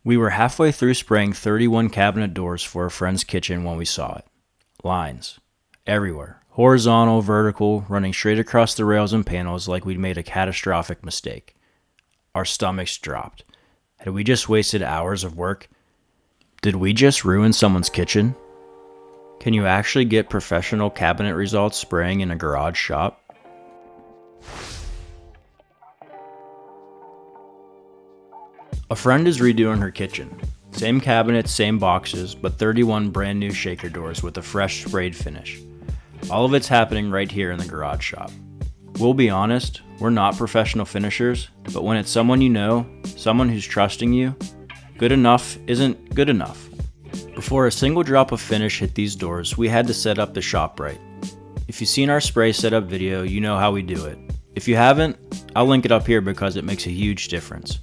We were halfway through spraying 31 cabinet doors for a friend's kitchen when we saw it. Lines. Everywhere. Horizontal, vertical, running straight across the rails and panels like we'd made a catastrophic mistake. Our stomachs dropped. Had we just wasted hours of work? Did we just ruin someone's kitchen? Can you actually get professional cabinet results spraying in a garage shop? A friend is redoing her kitchen. Same cabinets, same boxes, but 31 brand new shaker doors with a fresh sprayed finish. All of it's happening right here in the garage shop. We'll be honest, we're not professional finishers, but when it's someone you know, someone who's trusting you, good enough isn't good enough. Before a single drop of finish hit these doors, we had to set up the shop right. If you've seen our spray setup video, you know how we do it. If you haven't, I'll link it up here because it makes a huge difference.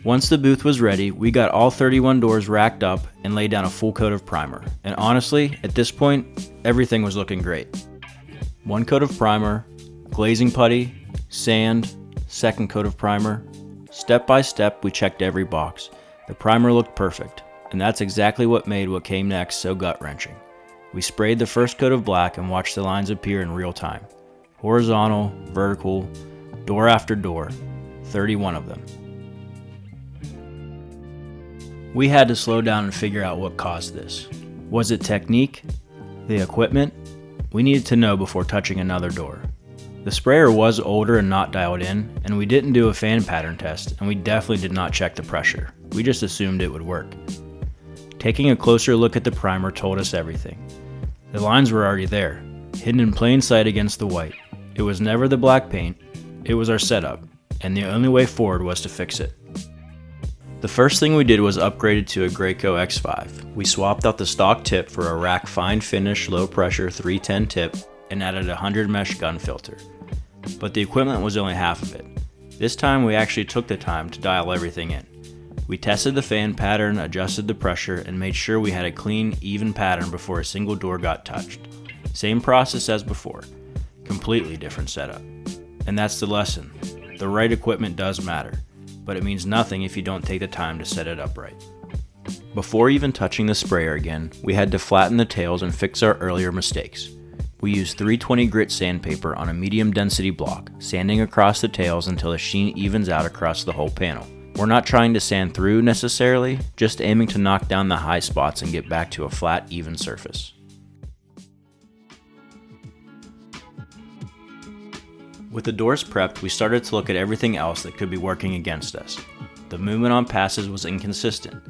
Once the booth was ready, we got all 31 doors racked up and laid down a full coat of primer. And honestly, at this point, everything was looking great. One coat of primer, glazing putty, sand, second coat of primer. Step by step, we checked every box. The primer looked perfect, and that's exactly what made what came next so gut-wrenching. We sprayed the first coat of black and watched the lines appear in real time. Horizontal, vertical, door after door, 31 of them. We had to slow down and figure out what caused this. Was it technique? The equipment? We needed to know before touching another door. The sprayer was older and not dialed in, and we didn't do a fan pattern test, and we definitely did not check the pressure. We just assumed it would work. Taking a closer look at the primer told us everything. The lines were already there, hidden in plain sight against the white. It was never the black paint, it was our setup, and the only way forward was to fix it. The first thing we did was upgraded to a Graco X5. We swapped out the stock tip for a rack fine finish low pressure 310 tip and added a 100 mesh gun filter. But the equipment was only half of it. This time we actually took the time to dial everything in. We tested the fan pattern, adjusted the pressure, and made sure we had a clean, even pattern before a single door got touched. Same process as before, completely different setup. And that's the lesson. The right equipment does matter, but it means nothing if you don't take the time to set it up right. Before even touching the sprayer again, we had to flatten the tails and fix our earlier mistakes. We used 320 grit sandpaper on a medium density block, sanding across the tails until the sheen evens out across the whole panel. We're not trying to sand through necessarily, just aiming to knock down the high spots and get back to a flat, even surface. With the doors prepped, we started to look at everything else that could be working against us. The movement on passes was inconsistent.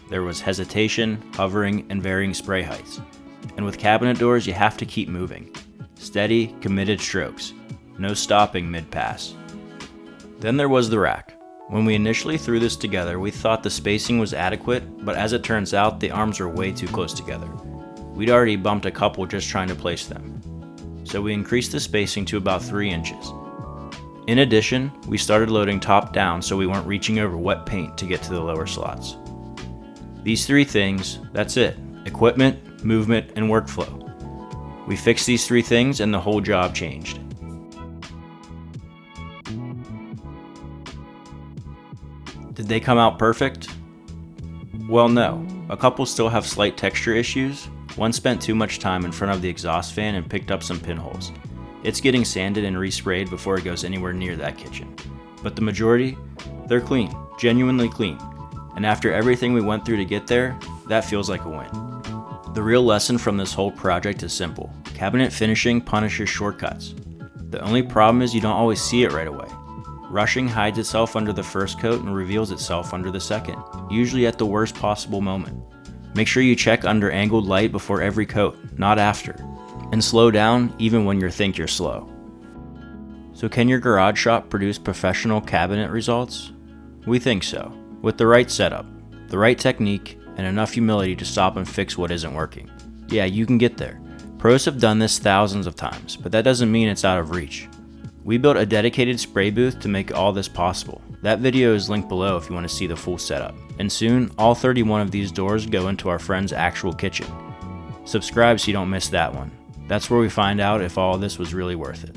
There was hesitation, hovering, and varying spray heights. And with cabinet doors, you have to keep moving. Steady, committed strokes. No stopping mid-pass. Then there was the rack. When we initially threw this together, we thought the spacing was adequate, but as it turns out, the arms are way too close together. We'd already bumped a couple just trying to place them. So we increased the spacing to about 3 inches. In addition, we started loading top down so we weren't reaching over wet paint to get to the lower slots. These 3 things, that's it: equipment, movement, and workflow. We fixed these 3 things and the whole job changed. Did they come out perfect? Well, no. A couple still have slight texture issues. One spent too much time in front of the exhaust fan and picked up some pinholes. It's getting sanded and resprayed before it goes anywhere near that kitchen. But the majority, they're clean, genuinely clean. And after everything we went through to get there, that feels like a win. The real lesson from this whole project is simple. Cabinet finishing punishes shortcuts. The only problem is you don't always see it right away. Rushing hides itself under the first coat and reveals itself under the second, usually at the worst possible moment. Make sure you check under angled light before every coat, not after. And slow down even when you think you're slow. So can your garage shop produce professional cabinet results? We think so, with the right setup, the right technique, and enough humility to stop and fix what isn't working. Yeah, you can get there. Pros have done this thousands of times, but that doesn't mean it's out of reach. We built a dedicated spray booth to make all this possible. That video is linked below if you want to see the full setup. And soon, all 31 of these doors go into our friend's actual kitchen. Subscribe so you don't miss that one. That's where we find out if all of this was really worth it.